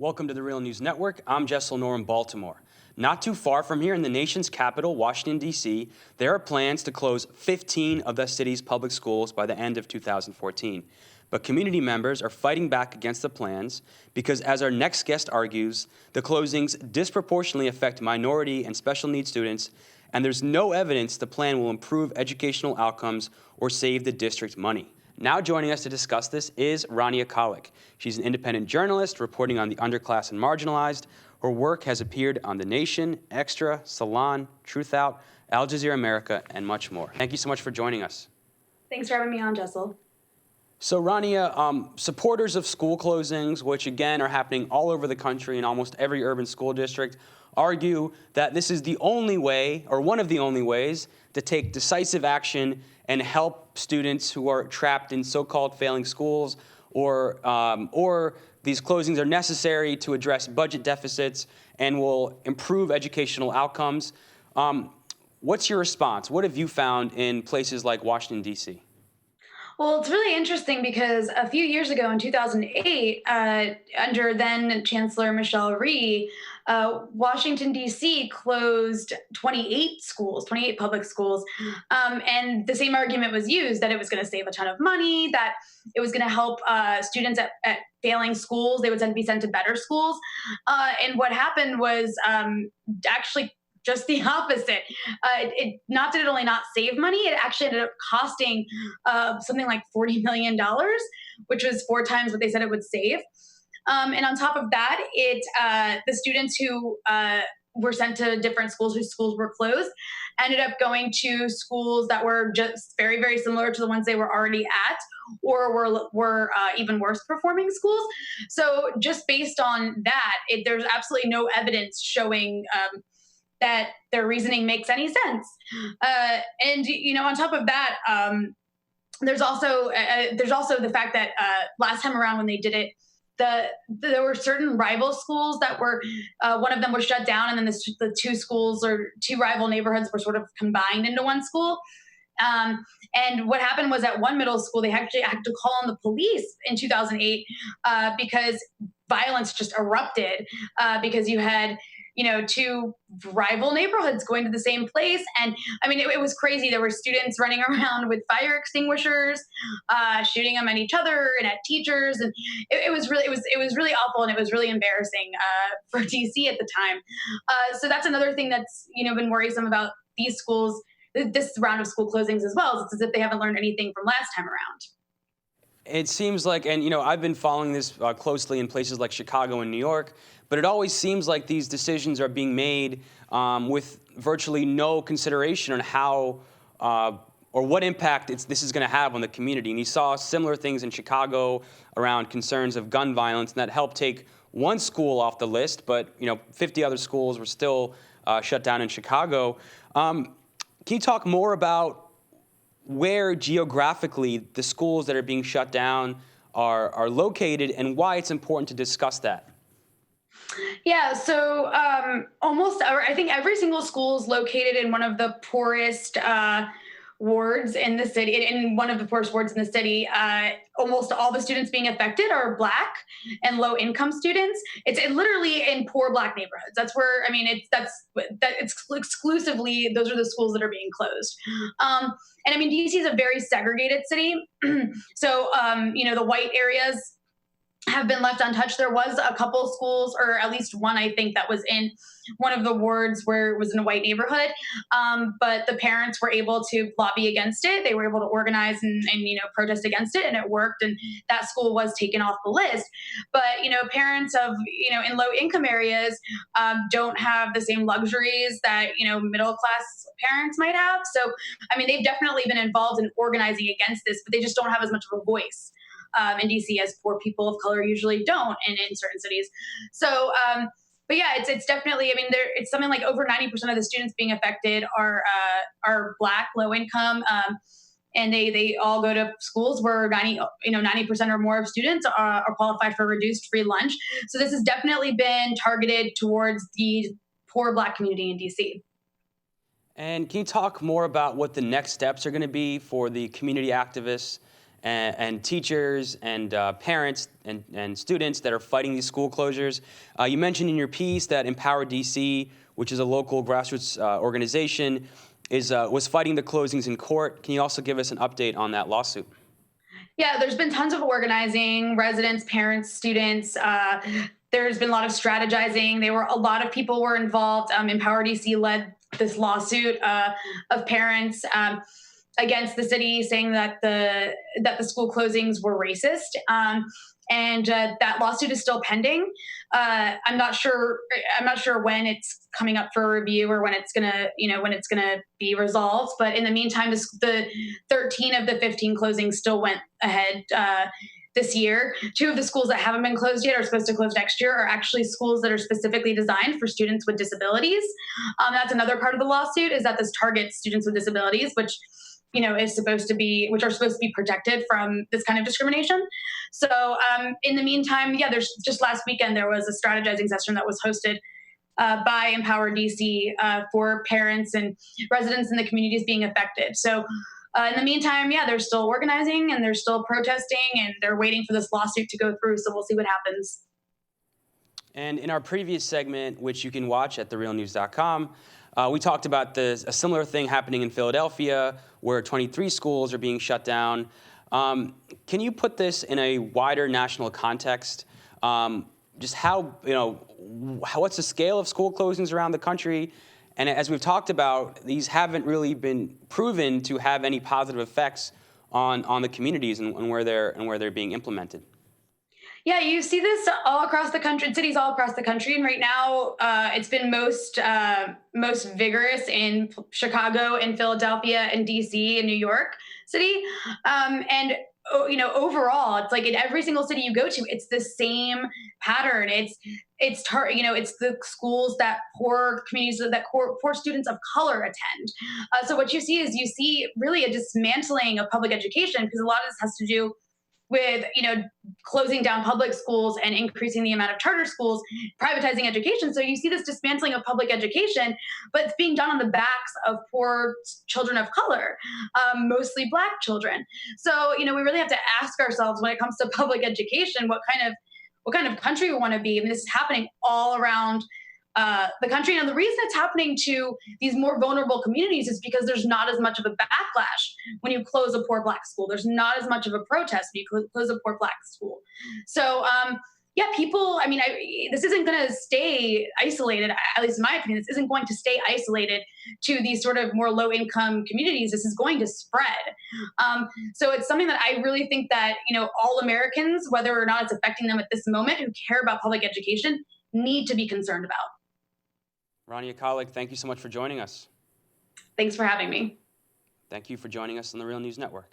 Welcome to the Real News Network. I'm Jess Lenore in Baltimore. Not too far from here in the nation's capital, Washington, D.C., there are plans to close 15 of the city's public schools by the end of 2014. But community members are fighting back against the plans because, as our next guest argues, the closings disproportionately affect minority and special needs students, and there's no evidence the plan will improve educational outcomes or save the district money. Now joining us to discuss this is Rania Khalek. She's an independent journalist reporting on the underclass and marginalized. Her work has appeared on The Nation, Extra, Salon, Truth Out, Al Jazeera America, and much more. Thank you so much for joining us. Thanks for having me on, Jessel. So Rania, supporters of school closings, which again are happening all over the country in almost every urban school district, argue that this is the only way, or one of the only ways, to take decisive action and help students who are trapped in so-called failing schools, or these closings are necessary to address budget deficits and will improve educational outcomes. What's your response? What have you found in places like Washington, D.C.? Well, it's really interesting because a few years ago in 2008, under then Chancellor Michelle Rhee, Washington, D.C. closed 28 schools, 28 public schools. And the same argument was used that it was going to save a ton of money, that it was going to help students at failing schools. They would then be sent to better schools. And what happened was actually just the opposite. It not did it only not save money, it actually ended up costing something like $40 million, which was 4 times what they said it would save. And on top of that, the students who were sent to different schools whose schools were closed ended up going to schools that were just very, very similar to the ones they were already at, or were even worse performing schools. So just based on that, there's absolutely no evidence showing that their reasoning makes any sense. And on top of that, there's also the fact that last time around when they did it, there were certain rival schools that were one of them was shut down, and then the two schools or two rival neighborhoods were sort of combined into one school. And what happened was at one middle school, they actually had to call on the police in 2008 because violence just erupted because you had two rival neighborhoods going to the same place. And I mean, it was crazy. There were students running around with fire extinguishers, shooting them at each other and at teachers. And it was really awful. And it was really embarrassing for DC at the time. So that's another thing that's, been worrisome about these schools, this round of school closings as well. It's as if they haven't learned anything from last time around. It seems like, and I've been following this closely in places like Chicago and New York, but it always seems like these decisions are being made with virtually no consideration on how or what impact this is going to have on the community. And you saw similar things in Chicago around concerns of gun violence, and that helped take one school off the list, but 50 other schools were still shut down in Chicago. Can you talk more about where geographically the schools that are being shut down are located and why it's important to discuss that? Yeah, so I think every single school is located in one of the poorest wards in the city, in one of the poorest wards in the city. Almost all the students being affected are Black and low income students. It's literally in poor Black neighborhoods. That's where, it's exclusively, those are the schools that are being closed. And I mean, DC is a very segregated city. So, the white areas have been left untouched. There was a couple schools, or at least one, I think, that was in one of the wards where it was in a white neighborhood. But the parents were able to lobby against it. They were able to organize and protest against it, and it worked. And that school was taken off the list. But parents of in low income areas don't have the same luxuries that middle class parents might have. So I mean, they've definitely been involved in organizing against this, but they just don't have as much of a voice in DC as poor people of color usually don't in certain cities. So, but yeah, it's definitely, it's something like over 90% of the students being affected are Black, low income, and they all go to schools where 90% or more of students are qualified for reduced free lunch. So this has definitely been targeted towards the poor Black community in DC. And can you talk more about what the next steps are going to be for the community activists and teachers and parents and students that are fighting these school closures. You mentioned in your piece that Empower DC, which is a local grassroots organization, was fighting the closings in court. Can you also give us an update on that lawsuit? Yeah, there's been tons of organizing, residents, parents, students. There's been a lot of strategizing. A lot of people were involved. Empower DC led this lawsuit of parents against the city, saying that the school closings were racist. And that lawsuit is still pending. I'm not sure. I'm not sure when it's coming up for review or when it's gonna, when it's gonna be resolved. But in the meantime, the 13 of the 15 closings still went ahead this year. Two of the schools that haven't been closed yet are supposed to close next year are actually schools that are specifically designed for students with disabilities. That's another part of the lawsuit, is that this targets students with disabilities, which which are supposed to be protected from this kind of discrimination. So in the meantime, yeah, there's just last weekend there was a strategizing session that was hosted by Empower DC for parents and residents in the communities being affected. So in the meantime, yeah, they're still organizing and they're still protesting and they're waiting for this lawsuit to go through. So we'll see what happens. And in our previous segment, which you can watch at therealnews.com, we talked about a similar thing happening in Philadelphia, where 23 schools are being shut down. Can you put this in a wider national context? Just what's the scale of school closings around the country? And as we've talked about, these haven't really been proven to have any positive effects on the communities and where they're being implemented. Yeah, you see this all across the country, cities all across the country, and right now it's been most vigorous in Chicago and Philadelphia and DC and New York City, and overall, it's like in every single city you go to, it's the same pattern. It's the schools that poor communities that poor students of color attend. So what you see really a dismantling of public education, because a lot of this has to do with closing down public schools and increasing the amount of charter schools, privatizing education. So you see this dismantling of public education, but it's being done on the backs of poor children of color, mostly Black children. So we really have to ask ourselves, when it comes to public education, what kind of country we want to be. I mean, this is happening all around the country. And the reason it's happening to these more vulnerable communities is because there's not as much of a backlash when you close a poor Black school. There's not as much of a protest when you close a poor Black school. So, yeah, people, I mean, this isn't going to stay isolated, at least in my opinion. This isn't going to stay isolated to these sort of more low income communities. This is going to spread. So it's something that I really think that, all Americans, whether or not it's affecting them at this moment, who care about public education, need to be concerned about. Rania Khalek, thank you so much for joining us. Thanks for having me. Thank you for joining us on the Real News Network.